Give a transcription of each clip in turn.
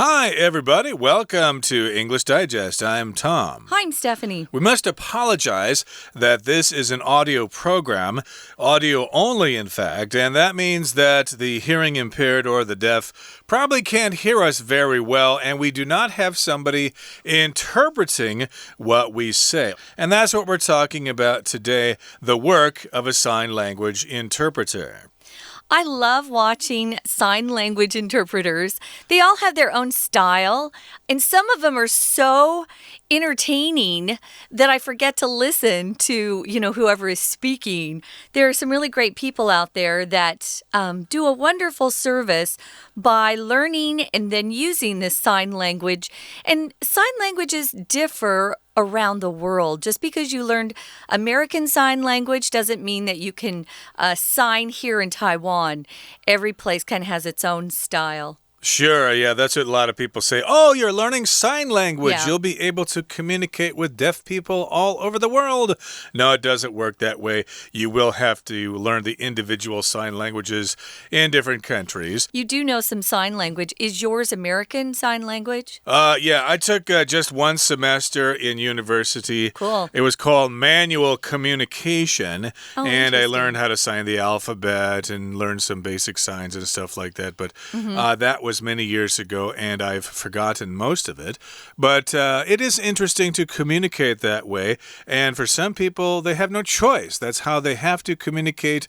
Hi, everybody. Welcome to English Digest. I'm Tom. Hi, I'm Stephanie. We must apologize that this is an audio program, audio only, in fact, and that means that the hearing impaired or the deaf probably can't hear us very well, and we do not have somebody interpreting what we say. And that's what we're talking about today, the work of a sign language interpreter. I love watching sign language interpreters. They all have their own style, and some of them are so entertaining that I forget to listen to, whoever is speaking. There are some really great people out there that do a wonderful service by learning and then using this sign language. And sign languages differ around the world. Just because you learned American Sign Language doesn't mean that you can sign here in Taiwan. Every place kind of has its own style. Sure, yeah, that's what a lot of people say. Oh, you're learning sign language. Yeah. You'll be able to communicate with deaf people all over the world. No, it doesn't work that way. You will have to learn the individual sign languages in different countries. You do know some sign language. Is yours American Sign Language? Yeah, I took just one semester in university. Cool. It was called Manual Communication, and I interesting. learned how to sign the alphabet and learn some basic signs and stuff like that. But that was many years ago, and I've forgotten most of it. But it is interesting to communicate that way, and for some people, they have no choice. That's how they have to communicate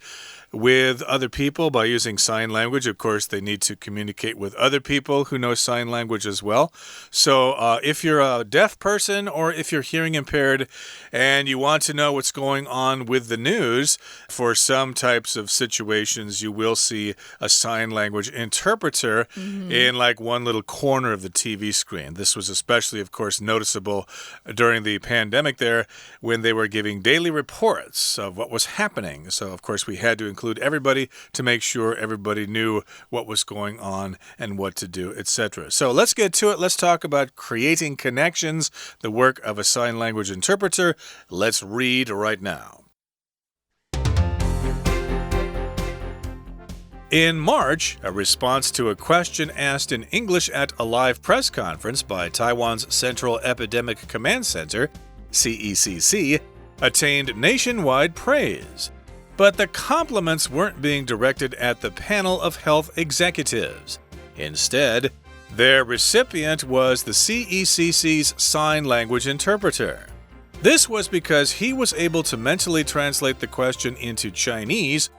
with other people by using sign language. Of course, they need to communicate with other people who know sign language as well. So if you're a deaf person or if you're hearing impaired and you want to know what's going on with the news, for some types of situations, you will see a sign language interpreter in like one little corner of the TV screen. This was especially, of course, noticeable during the pandemic there when they were giving daily reports of what was happening. So, of course, we had to include everybody to make sure everybody knew what was going on and what to do, etc. So let's get to it. Let's talk about creating connections, the work of a sign language interpreter. Let's read right now. In March, a response to a question asked in English at a live press conference by Taiwan's Central Epidemic Command Center, CECC, attained nationwide praise. But the compliments weren't being directed at the panel of health executives. Instead, their recipient was the CECC's sign language interpreter. This was because he was able to mentally translate the question into Chinese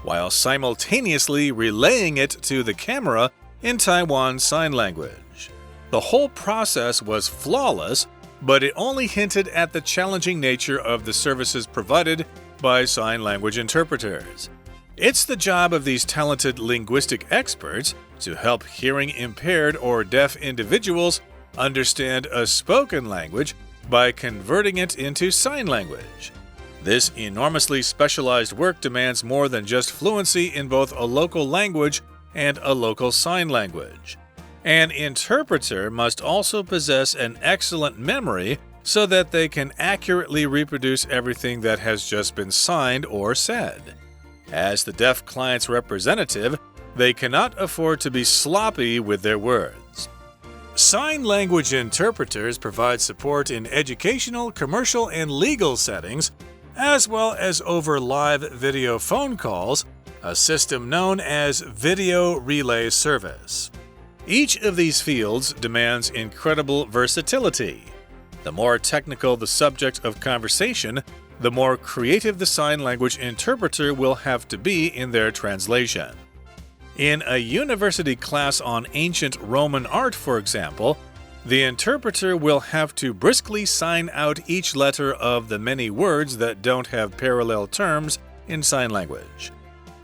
while simultaneously relaying it to the camera in Taiwan Sign Language. The whole process was flawless, but it only hinted at the challenging nature of the services provided by sign language interpreters. It's the job of these talented linguistic experts to help hearing impaired or deaf individuals understand a spoken language by converting it into sign language. This enormously specialized work demands more than just fluency in both a local language and a local sign language. An interpreter must also possess an excellent memory so that they can accurately reproduce everything that has just been signed or said. As the deaf client's representative, they cannot afford to be sloppy with their words. Sign language interpreters provide support in educational, commercial, and legal settings, as well as over live video phone calls, a system known as Video Relay Service. Each of these fields demands incredible versatility. The more technical the subject of conversation, the more creative the sign language interpreter will have to be in their translation. In a university class on ancient Roman art, for example, the interpreter will have to briskly sign out each letter of the many words that don't have parallel terms in sign language.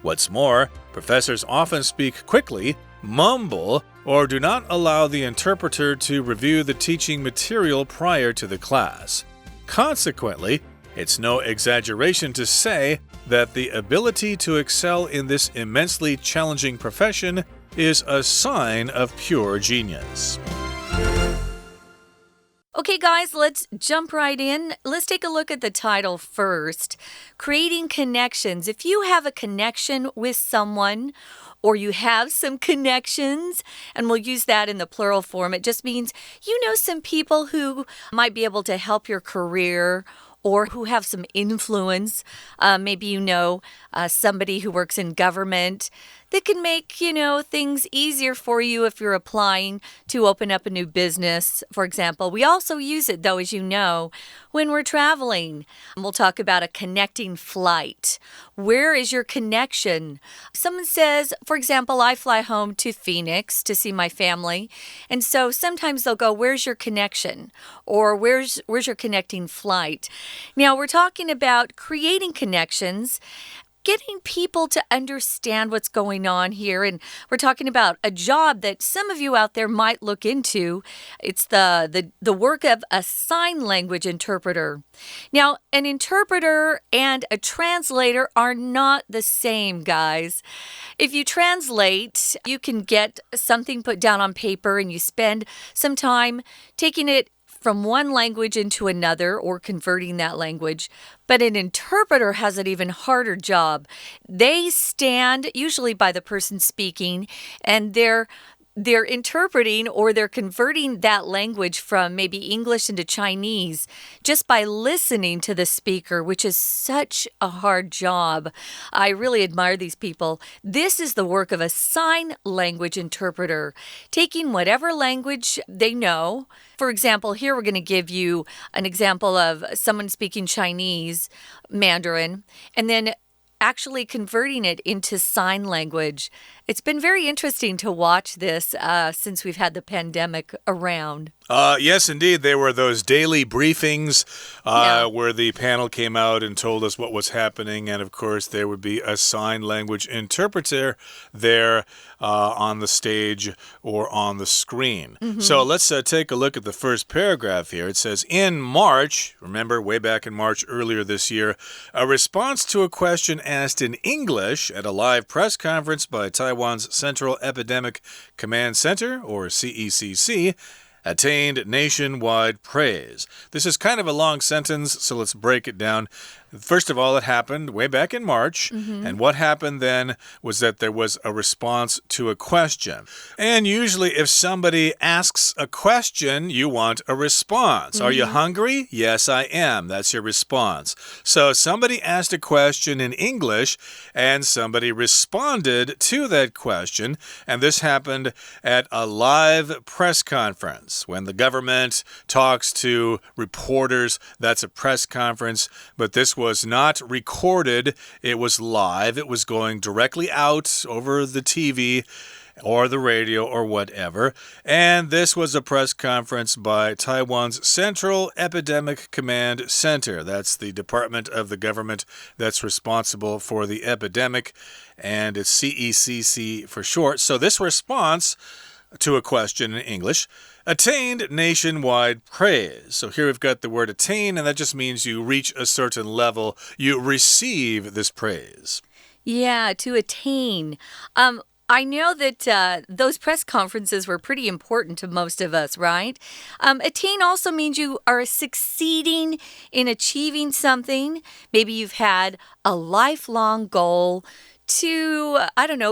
What's more, professors often speak quickly, mumble, or do not allow the interpreter to review the teaching material prior to the class. Consequently, it's no exaggeration to say that the ability to excel in this immensely challenging profession is a sign of pure genius. Okay, guys, let's jump right in. Let's take a look at the title first. Creating connections. If you have a connection with someone, or you have some connections, and we'll use that in the plural form, it just means you know some people who might be able to help your career or who have some influence. Maybe you know somebody who works in government that can make, things easier for you if you're applying to open up a new business, for example. We also use it, though, as you know, when we're traveling. We'll talk about a connecting flight. Where is your connection? Someone says, for example, I fly home to Phoenix to see my family. And so sometimes they'll go, where's your connection? Or where's your connecting flight? Now, we're talking about creating connections, getting people to understand what's going on here. And we're talking about a job that some of you out there might look into. It's the work of a sign language interpreter. Now, an interpreter and a translator are not the same, guys. If you translate, you can get something put down on paper and you spend some time taking it from one language into another or converting that language. But an interpreter has an even harder job. They stand usually by the person speaking, and they're interpreting or they're converting that language from maybe English into Chinese just by listening to the speaker, which is such a hard job. I really admire these people. This is the work of a sign language interpreter, taking whatever language they know. For example, here we're going to give you an example of someone speaking Chinese, Mandarin, and then actually converting it into sign language. It's been very interesting to watch this since we've had the pandemic around. Yes, indeed. There were those daily briefings where the panel came out and told us what was happening. And, of course, there would be a sign language interpreter there on the stage or on the screen. So let's take a look at the first paragraph here. It says, in March, remember way back in March earlier this year, a response to a question asked in English at a live press conference by Taiwan's Central Epidemic Command Center, or CECC, attained nationwide praise. This is kind of a long sentence, so let's break it down. First of all, it happened way back in March, and what happened then was that there was a response to a question. And usually if somebody asks a question, you want a response. Are you hungry? Yes, I am. That's your response. So somebody asked a question in English, and somebody responded to that question, and this happened at a live press conference. When the government talks to reporters, that's a press conference, but this was not recorded. It was live. It was going directly out over the TV or the radio or whatever. And this was a press conference by Taiwan's Central Epidemic Command Center. That's the department of the government that's responsible for the epidemic, and it's CECC for short. So this response to a question in English attained nationwide praise. So here we've got the word attain, and that just means you reach a certain level. You receive this praise. Yeah, to attain. I know that those press conferences were pretty important to most of us, right? Attain also means you are succeeding in achieving something. Maybe you've had a lifelong goal to,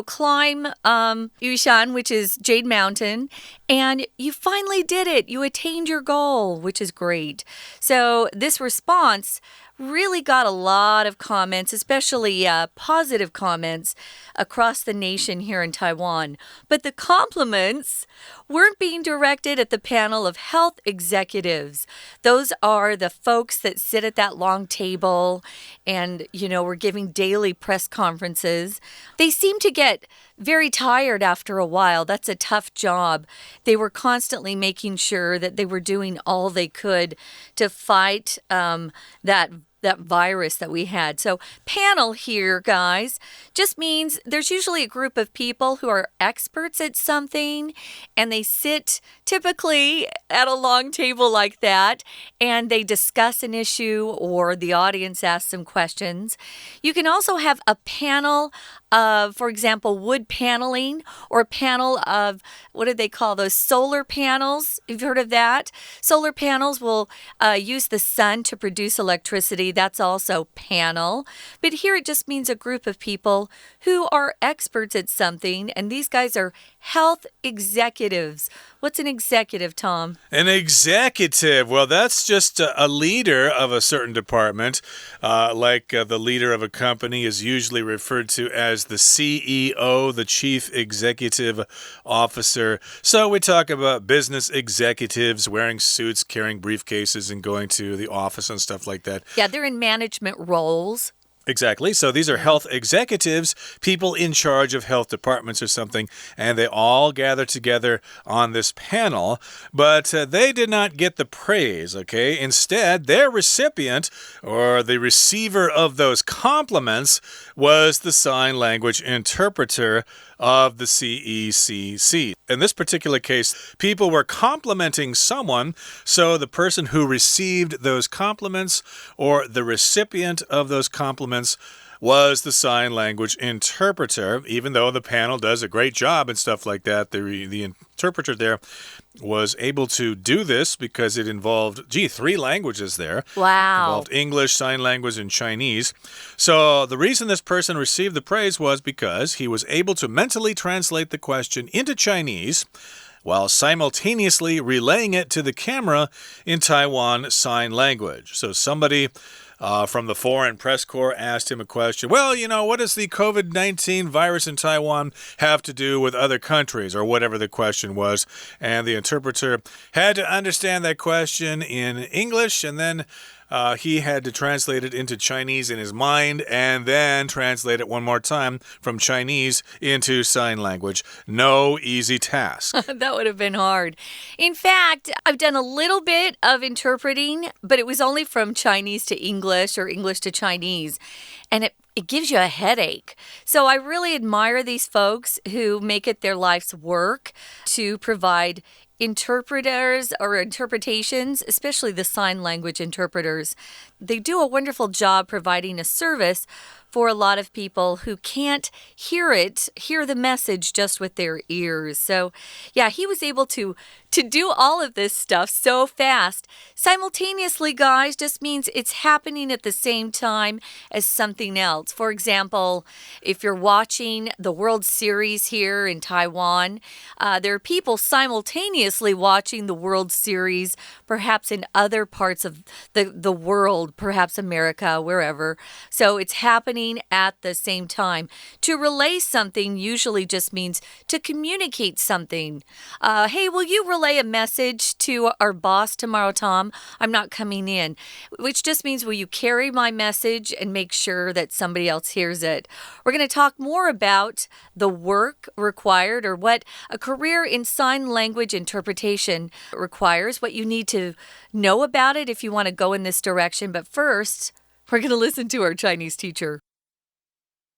climb Yushan, which is Jade Mountain, and you finally did it. You attained your goal, which is great. So this response really got a lot of comments, especially positive comments across the nation here in Taiwan. But the compliments weren't being directed at the panel of health executives. Those are the folks that sit at that long table and, we're giving daily press conferences. They seem to get very tired after a while. That's a tough job. They were constantly making sure that they were doing all they could to fight that virus that we had. So panel here, guys, just means there's usually a group of people who are experts at something, and they sit typically at a long table like that, and they discuss an issue or the audience asks some questions. You can also have a panel of, for example, wood paneling or a panel of, what do they call those, solar panels? You've heard of that? Solar panels will use the sun to produce electricity. That's also panel. But here it just means a group of people who are experts at something, and these guys are health executives. What's an executive, Tom? An executive, well, that's just a leader of a certain department. The leader of a company is usually referred to as the CEO, the Chief Executive Officer. So we talk about business executives wearing suits, carrying briefcases, and going to the office and stuff like that. Yeah, they're in management roles. Exactly. So these are health executives, people in charge of health departments or something, and they all gather together on this panel, but they did not get the praise, okay? Instead, their recipient, or the receiver of those compliments, was the sign language interpreter of the CECC. In this particular case, people were complimenting someone, so the person who received those compliments or the recipient of those compliments was the sign language interpreter, even though the panel does a great job and stuff like that. The interpreter there was able to do this because it involved, 3 languages there. Wow. It involved English, sign language, and Chinese. So the reason this person received the praise was because he was able to mentally translate the question into Chinese while simultaneously relaying it to the camera in Taiwan Sign Language. So somebody from the Foreign Press Corps asked him a question. Well, what does the COVID-19 virus in Taiwan have to do with other countries, or whatever the question was? And the interpreter had to understand that question in English, and then he had to translate it into Chinese in his mind and then translate it one more time from Chinese into sign language. No easy task. That would have been hard. In fact, I've done a little bit of interpreting, but it was only from Chinese to English or English to Chinese. And it gives you a headache. So I really admire these folks who make it their life's work to provide interpreters or interpretations, especially the sign language interpreters. They do a wonderful job providing a service for a lot of people who can't hear the message just with their ears. So, yeah, he was able to do all of this stuff so fast. Simultaneously, guys, just means it's happening at the same time as something else. For example, if you're watching the World Series here in Taiwan, there are people simultaneously watching the World Series, perhaps in other parts of the world, perhaps America, wherever. So it's happening at the same time. To relay something usually just means to communicate something. Hey, will you relay a message to our boss tomorrow, Tom? I'm not coming in. Which just means, will you carry my message and make sure that somebody else hears it? We're going to talk more about the work required, or what a career in sign language interpretation requires, what you need to know about it if you want to go in this direction. But first, we're going to listen to our Chinese teacher.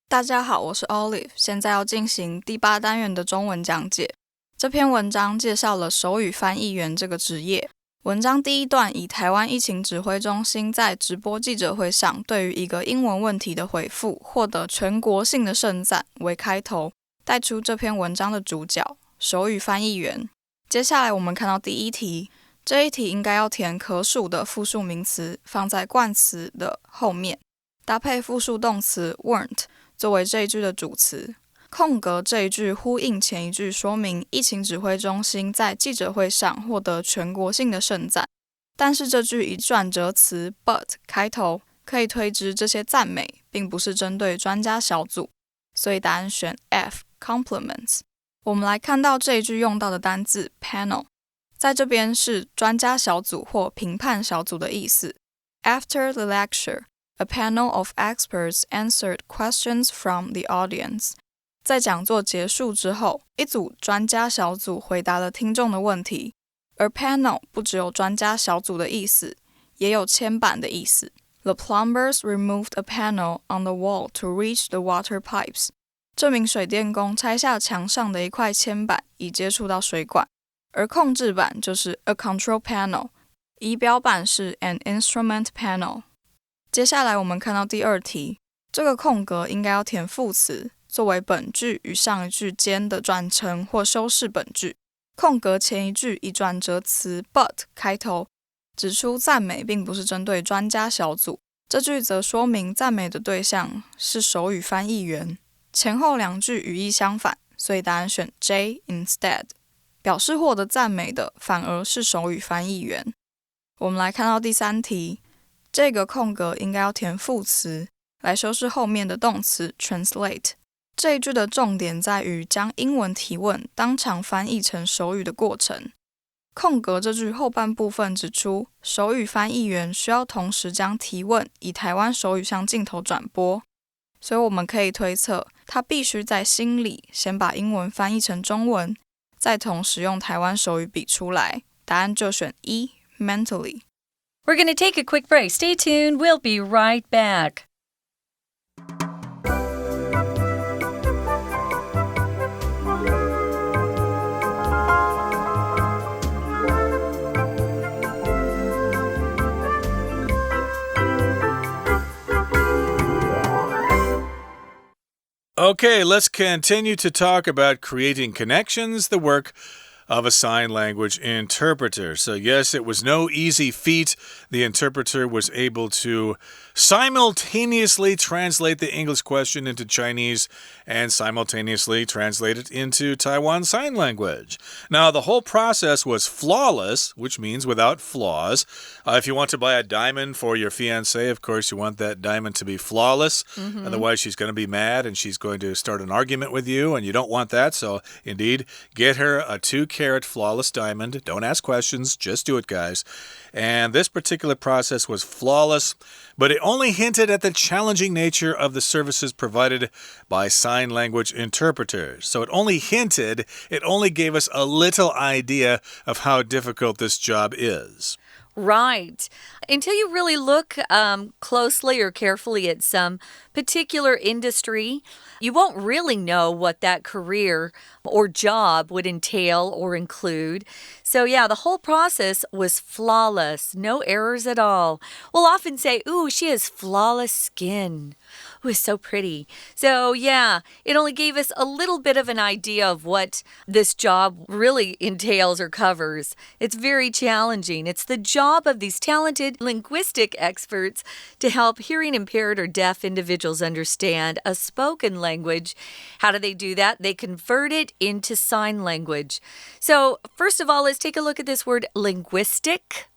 大家好，我是 Olive， 现在要进行第8单元的中文讲解。这篇文章介绍了手语翻译员这个职业。文章第一段以台湾疫情指挥中心在直播记者会上对于一个英文问题的回复，获得全国性的盛赞为开头，带出这篇文章的主角手语翻译员。接下来我们看到第一题，这一题应该要填可数的复数名词放在冠词的后面，搭配复数动词 weren't作为这一句的主词，空格这一句呼应前一句，说明疫情指挥中心在记者会上获得全国性的盛赞。但是这句以转折词 but 开头，可以推知这些赞美并不是针对专家小组，所以答案选 F compliments。我们来看到这一句用到的单字 panel， 在这边是专家小组或评判小组的意思。After the lecture,A panel of experts answered questions from the audience. 在讲座结束之后，一组专家小组回答了听众的问题。而 panel 不只有专家小组的意思，也有牵板的意思。The plumbers removed a panel on the wall to reach the water pipes. 这名水电工拆下墙上的一块牵板，以接触到水管。而控制板就是 a control panel， 仪表板是 an instrument panel。接下来我们看到第二题，这个空格应该要填副词，作为本句与上一句间的转承或修饰本句。空格前一句以转折词 but 开头，指出赞美并不是针对专家小组。这句则说明赞美的对象是手语翻译员。前后两句语义相反，所以答案选 J instead。表示获得赞美的反而是手语翻译员。我们来看到第三题，这个空格应该要填副词，来修饰后面的动词 translate。这一句的重点在于将英文提问当场翻译成手语的过程。空格这句后半部分指出，手语翻译员需要同时将提问以台湾手语向镜头转播，所以我们可以推测，他必须在心里先把英文翻译成中文，再同时用台湾手语比出来。答案就选一 mentally。 We're going to take a quick break. Stay tuned. We'll be right back. Okay, let's continue to talk about creating connections, the work of a sign language interpreter. So yes, it was no easy feat. The interpreter was able to simultaneously translate the English question into Chinese and simultaneously translate it into Taiwan Sign Language. Now, the whole process was flawless, which means without flaws. If you want to buy a diamond for your fiancé, of course, you want that diamond to be flawless. Otherwise, she's going to be mad and she's going to start an argument with you, and you don't want that. So, indeed, get her a 2-carat flawless diamond. Don't ask questions. Just do it, guys. And this particular process was flawless, but it only hinted at the challenging nature of the services provided by sign language interpreters. So it only hinted, it only gave us a little idea of how difficult this job is. Right. Until you really look closely or carefully at some particular industry, you won't really know what that career or job would entail or include. So yeah, the whole process was flawless. No errors at all. We'll often say, ooh, she has flawless skin. Ooh, it's so pretty. So yeah, it only gave us a little bit of an idea of what this job really entails or covers. It's very challenging. It's the job of these talented linguistic experts to help hearing impaired or deaf individuals understand a spoken language. How do they do that? They convert it into sign language. So first of all, let's take a look at this word linguistic.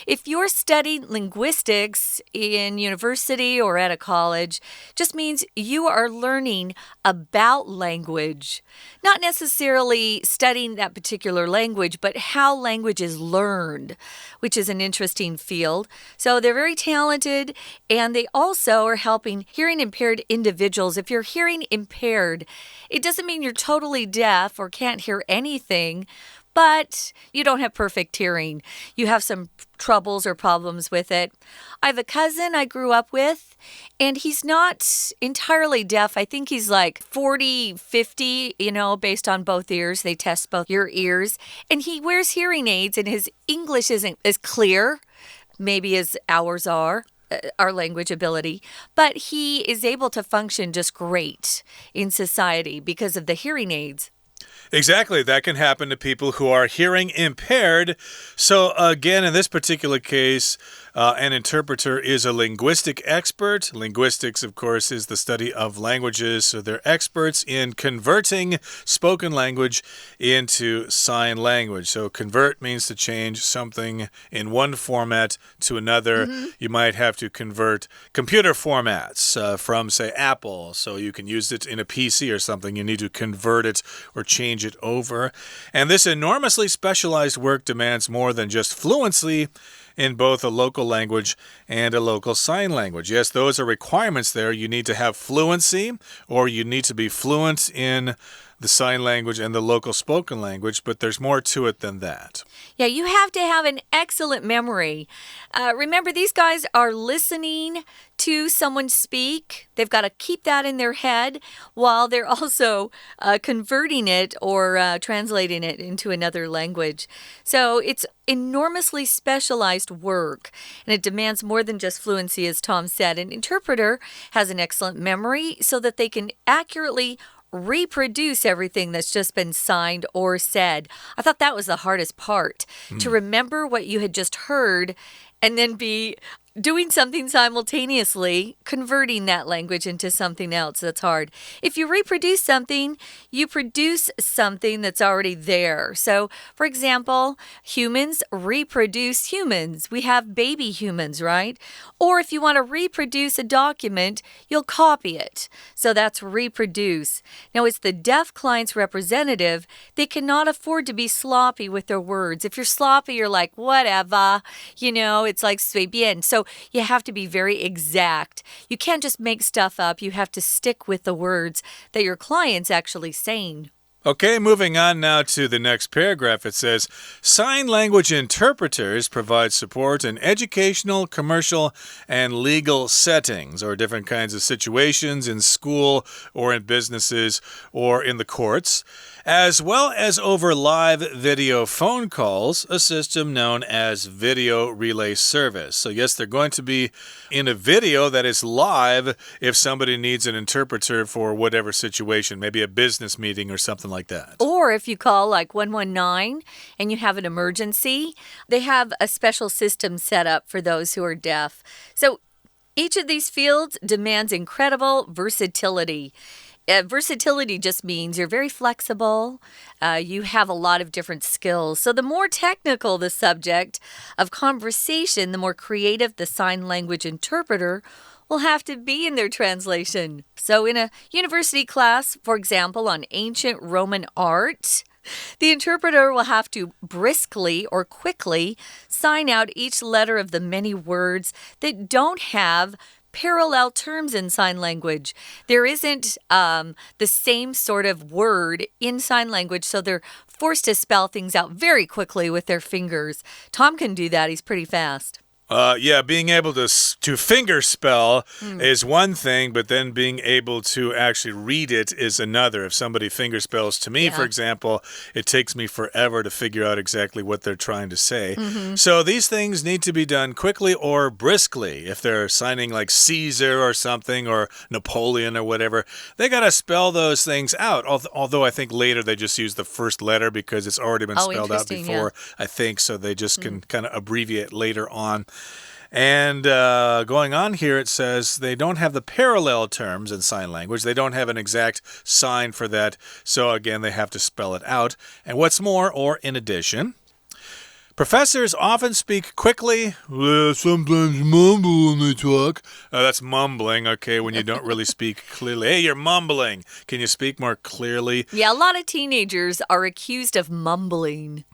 If you're studying linguistics in university or at a college, just means you are learning about language. Not necessarily studying that particular language, but how language is learned, which is an interesting field. So they're very talented, and they also are helping hearing impaired individuals. If you're hearing impaired, it doesn't mean you're totally deaf or can't hear anything, but you don't have perfect hearing. You have some troubles or problems with it. I have a cousin I grew up with, and he's not entirely deaf. I think he's like 40, 50, based on both ears. They test both your ears. And he wears hearing aids, and his English isn't as clear, maybe as ours are. Our language ability, but he is able to function just great in society because of the hearing aids. Exactly. That can happen to people who are hearing impaired. So again, in this particular case, an interpreter is a linguistic expert. Linguistics, of course, is the study of languages. So they're experts in converting spoken language into sign language. So convert means to change something in one format to another. You might have to convert computer formats from, say, Apple. So you can use it in a PC or something. You need to convert it or change it over. And this enormously specialized work demands more than just fluency in both a local language and a local sign language. Yes, those are requirements there. You need to have fluency, or you need to be fluent in the sign language and the local spoken language, but there's more to it than that. Yeah, you have to have an excellent memory. Remember, these guys are listening to someone speak. They've got to keep that in their head while they're also converting it or translating it into another language. So it's enormously specialized work, and it demands more than just fluency, as Tom said. An interpreter has an excellent memory so that they can accurately reproduce everything that's just been signed or said. I thought that was the hardest part, to remember what you had just heard and then be doing something simultaneously, converting that language into something else. That's hard. If you reproduce something, you produce something that's already there. So, for example, humans reproduce humans. We have baby humans, right? Or if you want to reproduce a document, you'll copy it. So that's reproduce. Now, as the deaf client's representative, they cannot afford to be sloppy with their words. If you're sloppy, you're like, whatever, it's like 随便. So you have to be very exact. You can't just make stuff up. You have to stick with the words that your client's actually saying. Okay, moving on now to the next paragraph. It says, sign language interpreters provide support in educational, commercial, and legal settings, or different kinds of situations in school or in businesses or in the courts, as well as over live video phone calls, a system known as video relay service. So yes, they're going to be in a video that is live if somebody needs an interpreter for whatever situation, maybe a business meeting or something like that. Or if you call like 119 and you have an emergency, they have a special system set up for those who are deaf. So each of these fields demands incredible versatility. Versatility just means you're very flexible. You have a lot of different skills. So the more technical the subject of conversation, the more creative the sign language interpreter will have to be in their translation. So in a university class, for example, on ancient Roman art, the interpreter will have to briskly or quickly sign out each letter of the many words that don't have parallel terms in sign language. There isn't the same sort of word in sign language, so they're forced to spell things out very quickly with their fingers. Tom can do that. He's pretty fast. Yeah, being able to finger spell is one thing, but then being able to actually read it is another. If somebody finger spells to me, for example, it takes me forever to figure out exactly what they're trying to say. So these things need to be done quickly or briskly. If they're signing like Caesar or something, or Napoleon or whatever, they got to spell those things out. Although I think later they just use the first letter because it's already been spelled out before, I think, so they just can kind of abbreviate later on. And going on here, it says they don't have the parallel terms in sign language. They don't have an exact sign for that. So again, they have to spell it out. And what's more, or in addition, professors often speak quickly, sometimes mumble when they talk. That's mumbling, okay, when you don't really speak clearly. Hey, you're mumbling. Can you speak more clearly? Yeah, a lot of teenagers are accused of mumbling.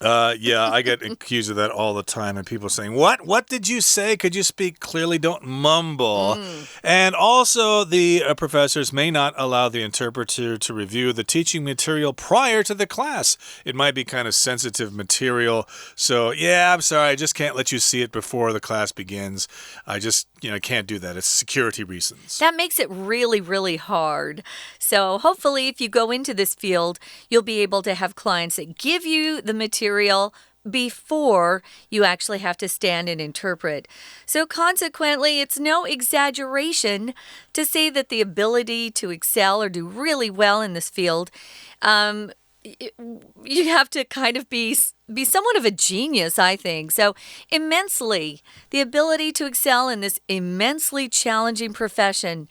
Yeah, I get accused of that all the time, and people saying, What did you say? Could you speak clearly? Don't mumble. And also, the professors may not allow the interpreter to review the teaching material prior to the class. It might be kind of sensitive material. So, yeah, I'm sorry, I just can't let you see it before the class begins. I just, can't do that. It's security reasons. That makes it really, really hard. So hopefully, if you go into this field, you'll be able to have clients that give you the material before you actually have to stand and interpret. So consequently, it's no exaggeration to say that the ability to excel or do really well in this field, you have to kind of be somewhat of a genius, I think. So immensely, the ability to excel in this immensely challenging profession.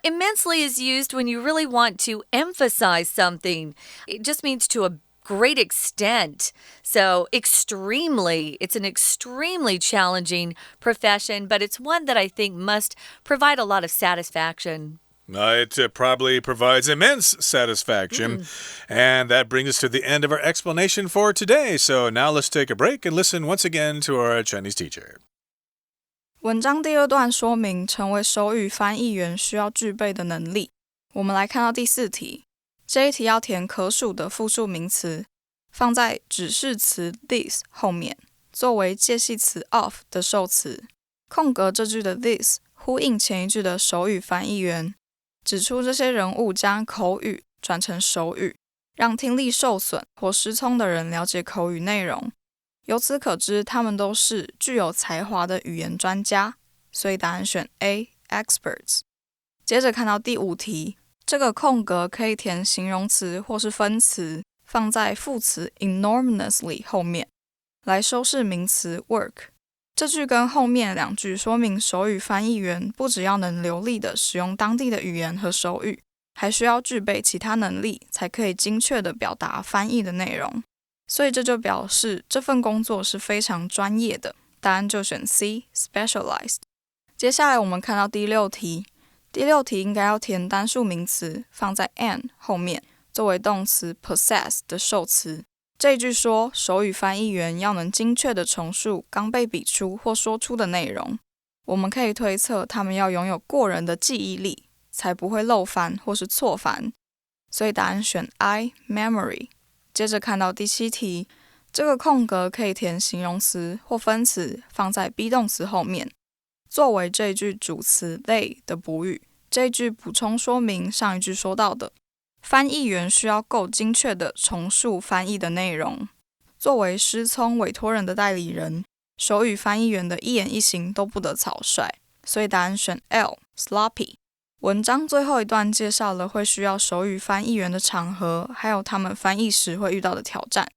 Immensely is used when you really want to emphasize something. It just means to a great extent. So extremely, it's an extremely challenging profession, but it's one that I think must provide a lot of satisfaction. It probably provides immense satisfaction. And that brings us to the end of our explanation for today. So now let's take a break and listen once again to our Chinese teacher. 文章第二段说明成为手语翻译员需要具备的能力。我们来看到第4题，这一题要填可数的复数名词，放在指示词 this 后面，作为介系词 of 的受词。空格这句的 this 呼应前一句的手语翻译员，指出这些人物将口语转成手语，让听力受损或失聪的人了解口语内容。由此可知，他们都是具有才华的语言专家，所以答案选 A experts。接着看到第5题，这个空格可以填形容词或是分词，放在副词 enormously 后面，来修饰名词 work。这句跟后面2句说明手语翻译员不只要能流利地使用当地的语言和手语，还需要具备其他能力，才可以精确地表达翻译的内容。所以这就表示这份工作是非常专业的，答案就选 C specialized。接下来我们看到第6题，第6题应该要填单数名词，放在 an 后面，作为动词 possess 的受词。这一句说手语翻译员要能精确地重述刚被比出或说出的内容，我们可以推测他们要拥有过人的记忆力，才不会漏翻或是错翻，所以答案选 I memory。接着看到第7题，这个空格可以填形容词或分词，放在 be 动词后面，作为这一句主词 they 的补语。这一句补充说明上一句说到的，翻译员需要够精确地重述翻译的内容。作为师聪委托人的代理人，手语翻译员的一言一行都不得草率，所以答案选 L sloppy。文章最后一段介绍了会需要手语翻译员的场合，还有他们翻译时会遇到的挑战。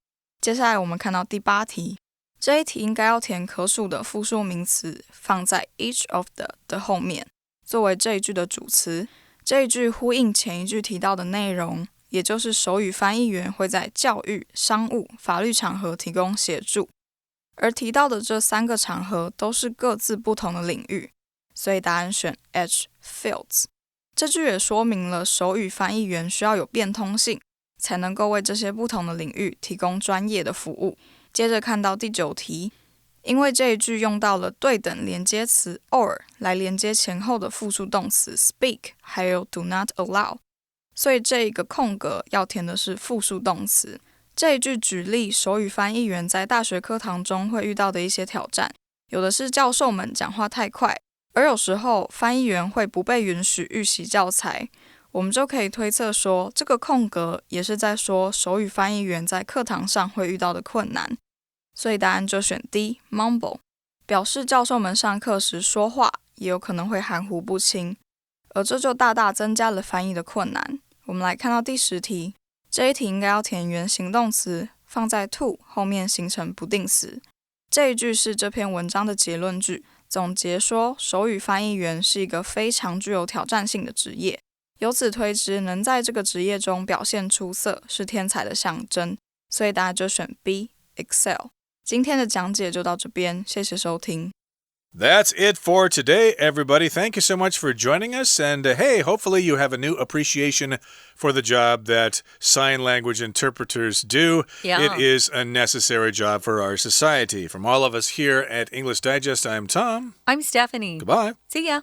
接下来我们看到第8题，这一题应该要填可数的复数名词，放在 each of the 的后面，作为这一句的主词。这一句呼应前一句提到的内容，也就是手语翻译员会在教育、商务、法律场合提供协助，而提到的这3个场合都是各自不同的领域，所以答案选 H fields。这句也说明了手语翻译员需要有变通性，才能够为这些不同的领域提供专业的服务。接着看到第9题，因为这一句用到了对等连接词 or 来连接前后的复数动词 speak 还有 do not allow， 所以这一个空格要填的是复数动词。这一句举例手语翻译员在大学课堂中会遇到的一些挑战，有的是教授们讲话太快，而有时候翻译员会不被允许预习教材，我们就可以推测说，这个空格也是在说手语翻译员在课堂上会遇到的困难，所以答案就选 D mumble， 表示教授们上课时说话也有可能会含糊不清，而这就大大增加了翻译的困难。我们来看到第10题，这一题应该要填原形动词，放在 to 后面形成不定词。这一句是这篇文章的结论句，总结说手语翻译员是一个非常具有挑战性的职业，由此推知能在这个职业中表现出色是天才的象征，所以答案就选 B excel。 今天的讲解就到这边，谢谢收听。That's it for today, everybody. Thank you so much for joining us. And hey, hopefully you have a new appreciation for the job that sign language interpreters do. Yeah. It is a necessary job for our society. From all of us here at English Digest, I'm Tom. I'm Stephanie. Goodbye. See ya.